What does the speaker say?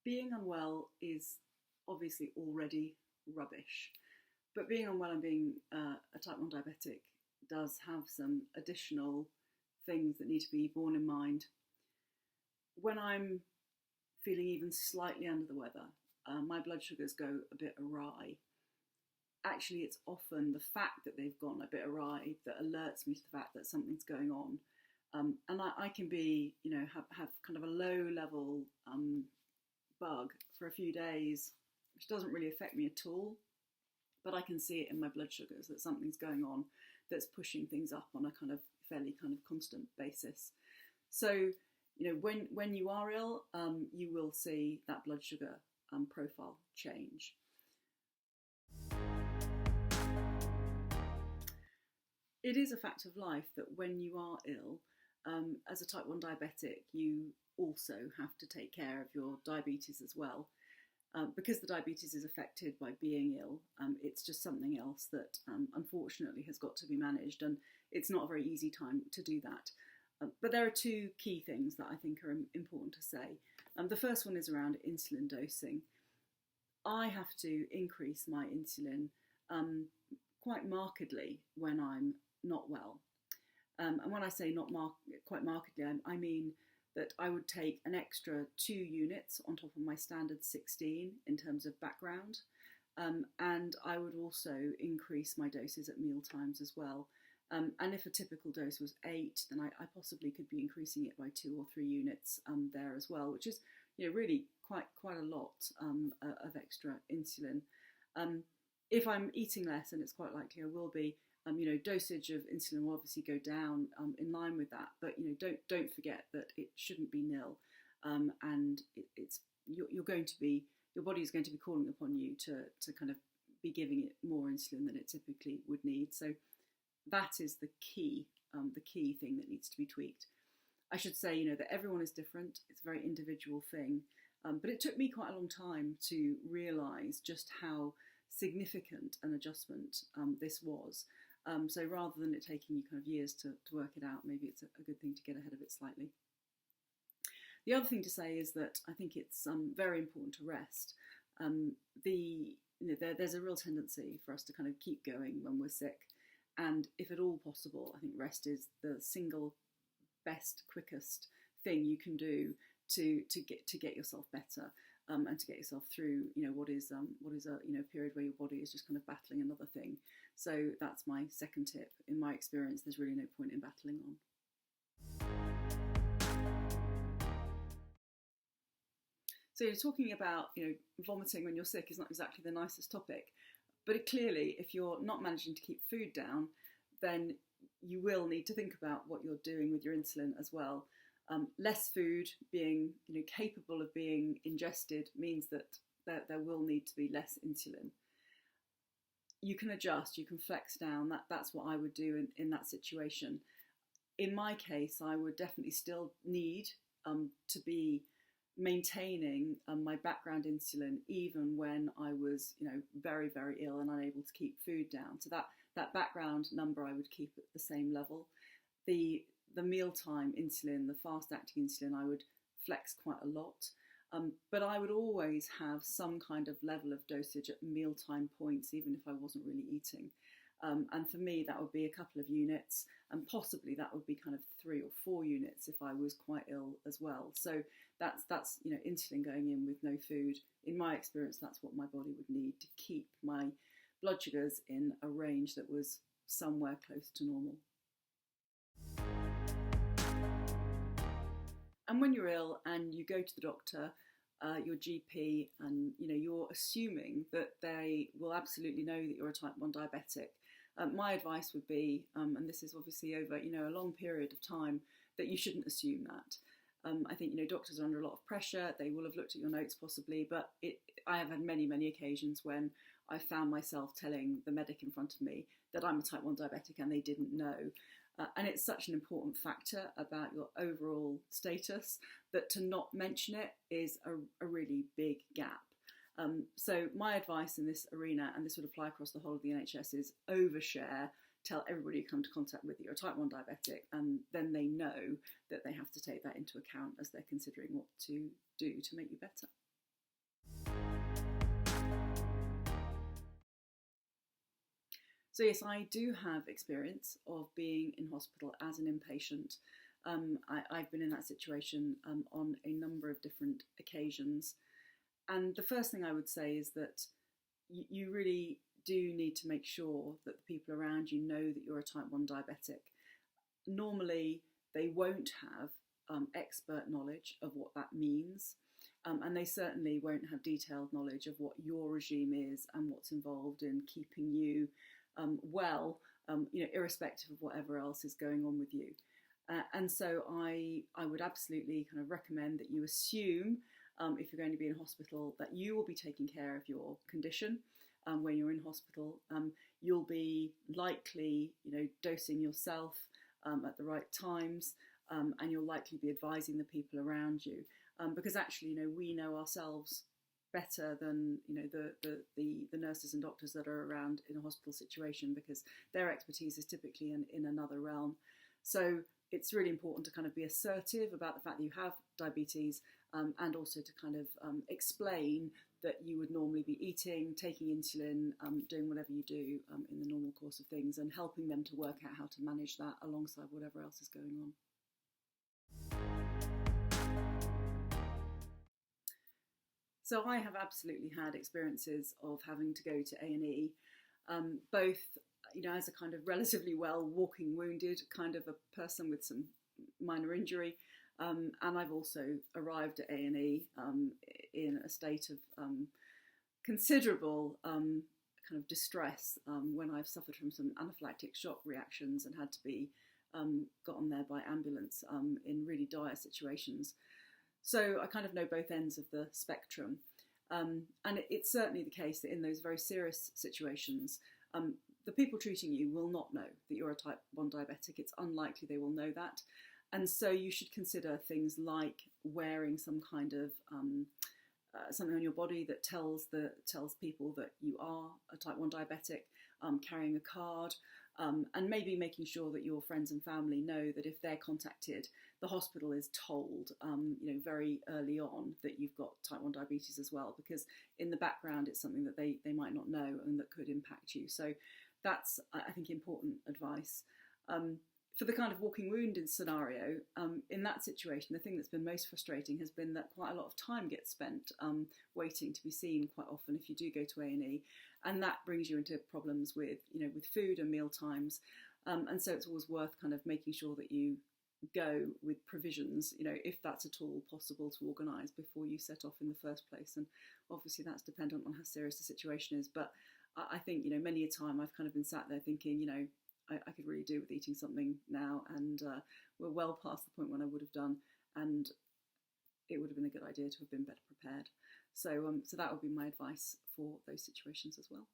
being unwell is obviously already rubbish, but being unwell and being a type 1 diabetic does have some additional things that need to be borne in mind. When I'm feeling even slightly under the weather, my blood sugars go a bit awry. Actually, it's often the fact that they've gone a bit awry that alerts me to the fact that something's going on. And I can be, have kind of a low level bug for a few days, which doesn't really affect me at all. But I can see it in my blood sugars that something's going on that's pushing things up on a kind of fairly kind of constant basis. So, when you are ill, you will see that blood sugar profile change. It is a fact of life that when you are ill, as a type 1 diabetic, you also have to take care of your diabetes as well. Because the diabetes is affected by being ill, it's just something else that unfortunately has got to be managed, and it's not a very easy time to do that. But there are two key things that I think are important to say. The first one is around insulin dosing. I have to increase my insulin quite markedly when I'm not well. And when I say quite markedly, I mean that I would take an extra 2 units on top of my standard 16 in terms of background. And I would also increase my doses at meal times as well. And if a typical dose was 8, then I possibly could be increasing it by 2 or 3 units there as well, which is really quite a lot of extra insulin. If I'm eating less, and it's quite likely I will be, dosage of insulin will obviously go down in line with that. But don't forget that it shouldn't be nil, and your body is going to be calling upon you to kind of be giving it more insulin than it typically would need. So that is the key thing that needs to be tweaked. I should say, that everyone is different. It's a very individual thing, but it took me quite a long time to realise just how significant an adjustment this was. So rather than it taking you kind of years to work it out, maybe it's a good thing to get ahead of it slightly. The other thing to say is that I think it's very important to rest. There's a real tendency for us to kind of keep going when we're sick, and if at all possible, I think rest is the single best, quickest thing you can do to get yourself better. And to get yourself through, what is a period where your body is just kind of battling another thing. So that's my second tip. In my experience, there's really no point in battling on. So you're talking about, vomiting when you're sick is not exactly the nicest topic, but clearly, if you're not managing to keep food down, then you will need to think about what you're doing with your insulin as well. Less food being capable of being ingested means that there will need to be less insulin. You can adjust, you can flex down. That's what I would do in that situation. In my case, I would definitely still need to be maintaining my background insulin even when I was very, very ill and unable to keep food down. So that background number I would keep at the same level. The mealtime insulin, the fast-acting insulin, I would flex quite a lot. But I would always have some kind of level of dosage at mealtime points, even if I wasn't really eating. And for me, that would be a couple of units, and possibly that would be kind of 3 or 4 units if I was quite ill as well. So that's insulin going in with no food. In my experience, that's what my body would need to keep my blood sugars in a range that was somewhere close to normal. And when you're ill and you go to the doctor, your GP, and you're assuming that they will absolutely know that you're a type 1 diabetic, my advice would be, and this is obviously over a long period of time, that you shouldn't assume that. I think doctors are under a lot of pressure. They will have looked at your notes possibly, but I have had many occasions when I found myself telling the medic in front of me that I'm a type 1 diabetic and they didn't know. And it's such an important factor about your overall status that to not mention it is a really big gap. So my advice in this arena, and this would apply across the whole of the NHS, is overshare. Tell everybody you come into contact with that you're a type 1 diabetic, and then they know that they have to take that into account as they're considering what to do to make you better. So yes, I do have experience of being in hospital as an inpatient. I've been in that situation on a number of different occasions. And the first thing I would say is that you really do need to make sure that the people around you know that you're a type 1 diabetic. Normally, they won't have expert knowledge of what that means. And they certainly won't have detailed knowledge of what your regime is and what's involved in keeping you well, irrespective of whatever else is going on with you. And so I would absolutely kind of recommend that you assume, if you're going to be in hospital, that you will be taking care of your condition when you're in hospital. You'll be likely, dosing yourself at the right times, and you'll likely be advising the people around you, because actually, we know ourselves better than the nurses and doctors that are around in a hospital situation, because their expertise is typically in another realm. So it's really important to kind of be assertive about the fact that you have diabetes, and also to kind of explain that you would normally be eating, taking insulin, doing whatever you do in the normal course of things, and helping them to work out how to manage that alongside whatever else is going on. So I have absolutely had experiences of having to go to A&E, both as a kind of relatively well walking wounded kind of a person with some minor injury, and I've also arrived at A&E in a state of considerable kind of distress when I've suffered from some anaphylactic shock reactions and had to be gotten there by ambulance in really dire situations. So I kind of know both ends of the spectrum. And it's certainly the case that in those very serious situations, the people treating you will not know that you're a type 1 diabetic. It's unlikely they will know that. And so you should consider things like wearing some kind of something on your body that tells people that you are a type 1 diabetic, carrying a card, and maybe making sure that your friends and family know that if they're contacted, the hospital is told, very early on that you've got type 1 diabetes as well, because in the background it's something that they might not know and that could impact you. So that's, I think, important advice. For the kind of walking wounded scenario, in that situation, the thing that's been most frustrating has been that quite a lot of time gets spent waiting to be seen quite often if you do go to A&E, and that brings you into problems with food and meal times, and so it's always worth kind of making sure that you go with provisions, if that's at all possible to organise before you set off in the first place. And obviously that's dependent on how serious the situation is, but I think many a time I've kind of been sat there thinking, I could really do with eating something now, and we're well past the point when I would have done, and it would have been a good idea to have been better prepared. So that would be my advice for those situations as well.